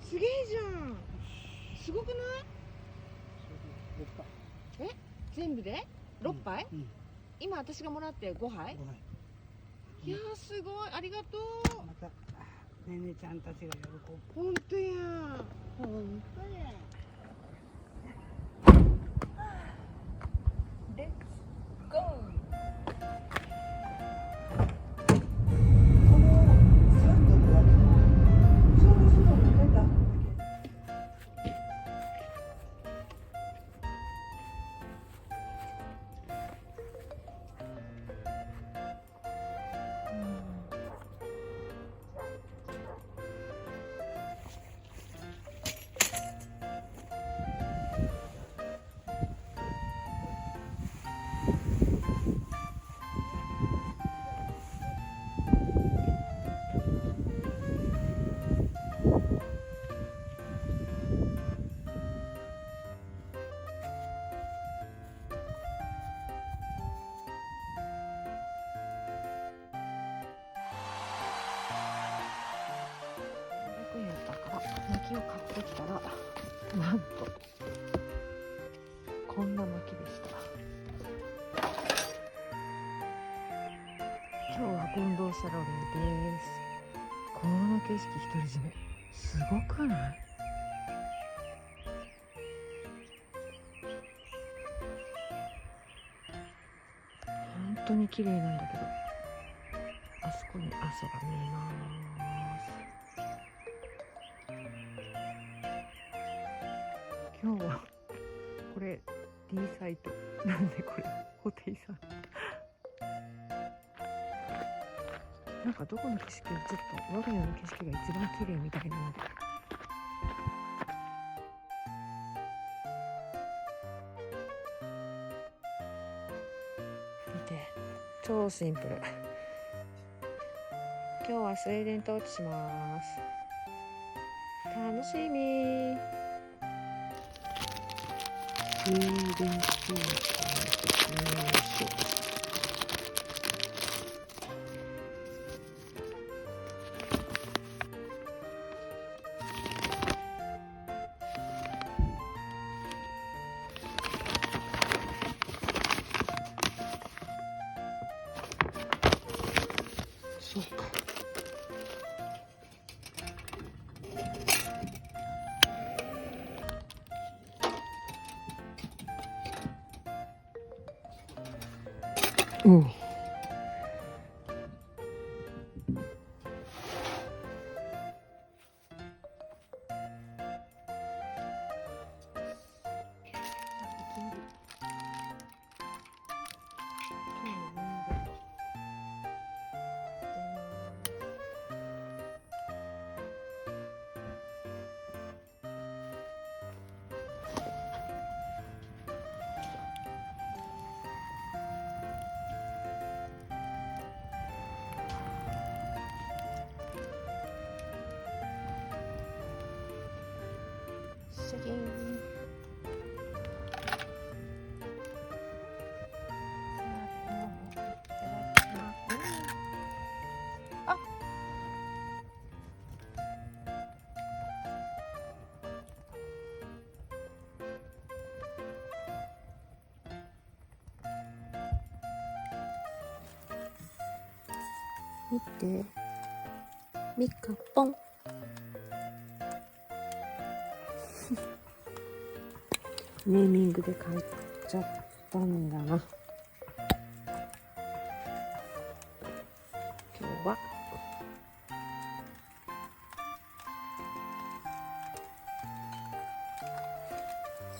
すげえじゃん。すごくない？え、全部で6杯、うん、今私がもらって5杯。いやーすごい、ありがとう。またねねちゃんたちが喜ぶ。ほんとや、ほんとや。レッツゴー。薪を買ってきたら、なんとこんな薪でした。今日は近藤サロレです。この景色独り占め、すごくない？本当に綺麗なんだけど、あそこに阿蘇が見えます。今日はこれ D サイトなんで、これホテイさんなんかどこの景色よりちょっと我が家の景色が一番綺麗みたいなので、見て、超シンプル。今日はスウェーデントーチします。楽しみ。スウェーデントーチですね。そうか。うん。シャキーン。あ、見て、ミカポン。ネーミングで買っちゃったんだな。今日は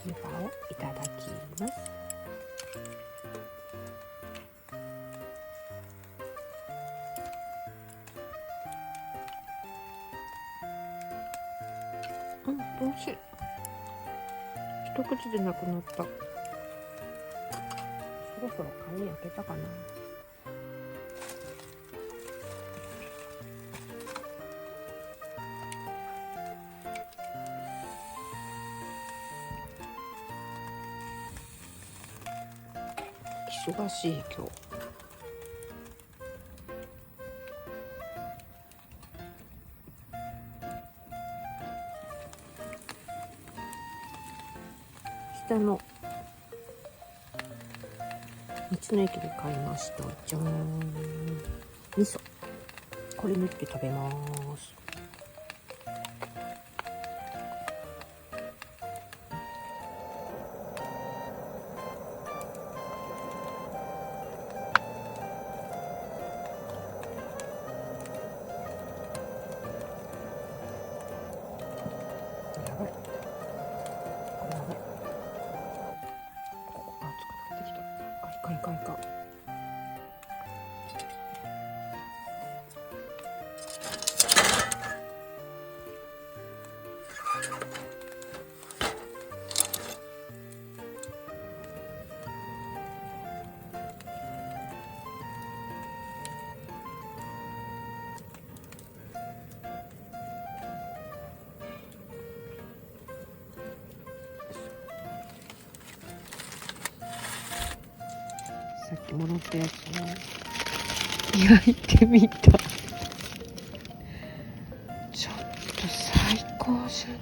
湯葉をいただきます。うん、美味しい。一口でなくなった。そろそろ紙焼けたかな。忙しい今日。下の道の駅で買いました。じゃーん、味噌。これ塗って食べます。やばい、これやばい。ここが熱くなってきた。いかんいかんいかん。さっきもらったやつを焼いてみた。ちょっと最高じゃない。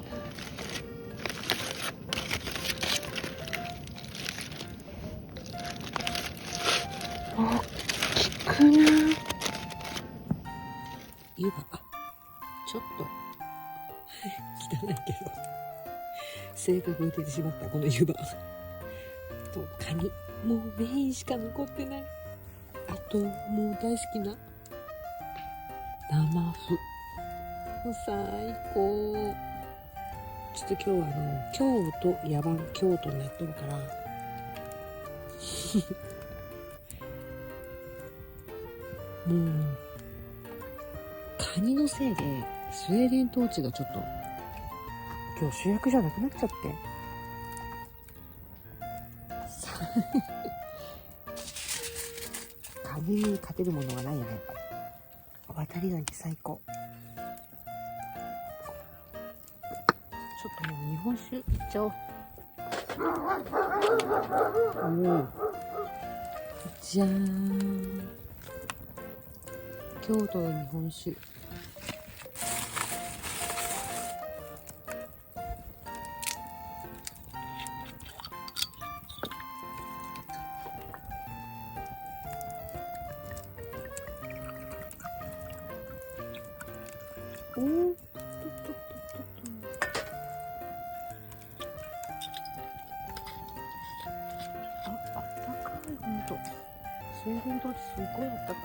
大きくない？湯葉、ちょっと汚いけど性格が出てしまった。この湯葉とカニ、もうメインしか残ってない。あともう大好きな生麩、最高。ちょっと今日は京都、野蛮京都になっとるからもうカニのせいでスウェーデン統治がちょっと今日主役じゃなくなっちゃってカニに勝てるものはないよね、やっぱり。渡りガニ最高。ちょっともう日本酒いっちゃおう。おお、じゃーん、京都の日本酒。おー、あったかい、ほんと。スウェーデン統治すごいあったかい。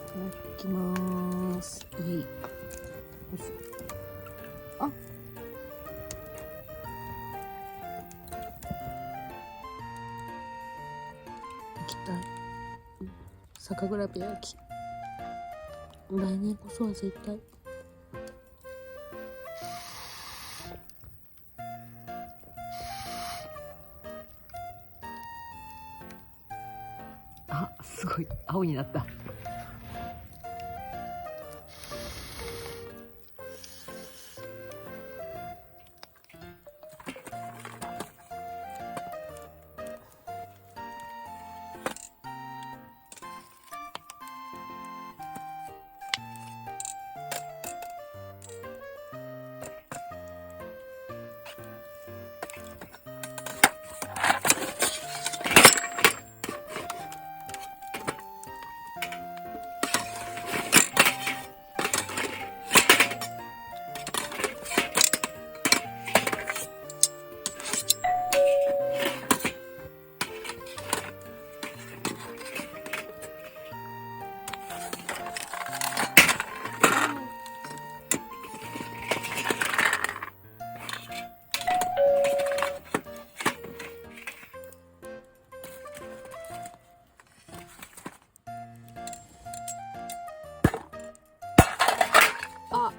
いただきまーす。いい。よいしょ。あ、行きたい。酒蔵部焼き。来年こそは絶対。あ、すごい青になった。あ、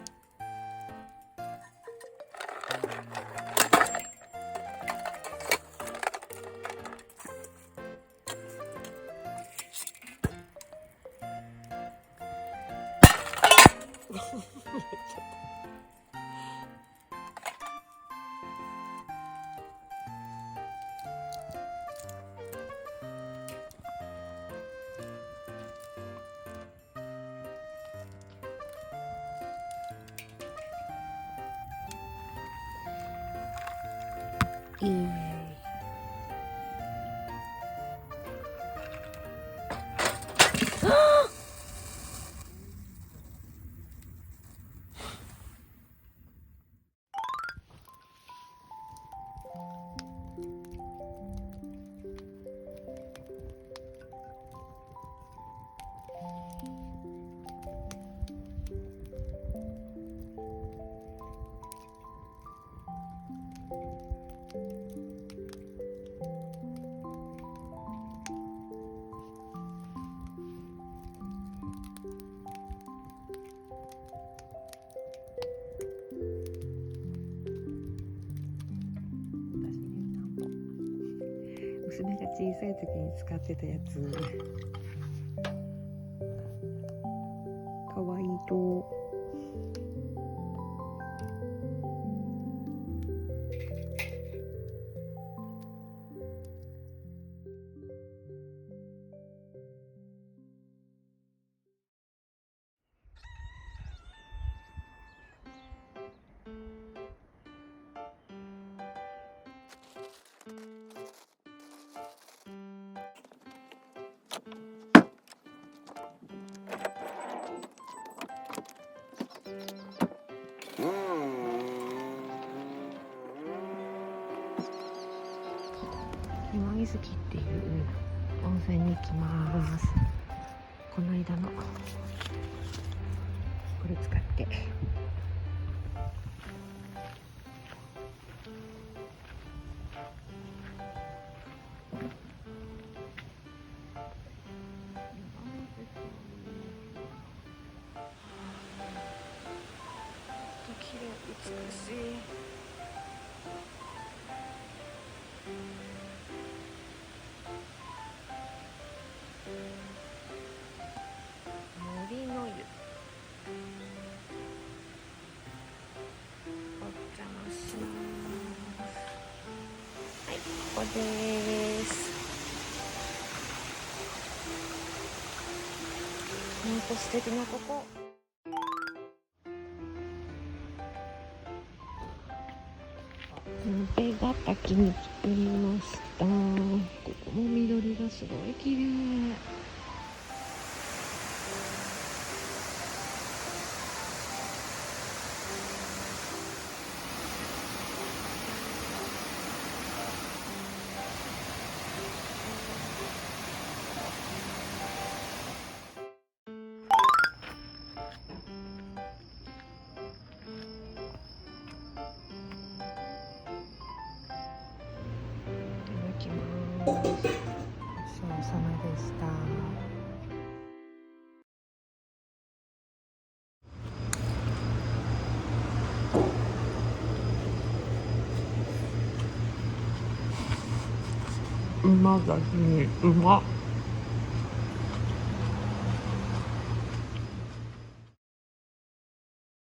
イエーイ。娘が小さい時に使ってたやつ、かわいいと。今水木っていう温泉に行きます。この間のこれ使って綺麗、美しい。森の湯、お邪魔します。はい、ここです。ほんと素敵なとこ。べが滝に作りました。ここも緑がすごい綺麗。ごちそうさまでした。うまだし、うまっ。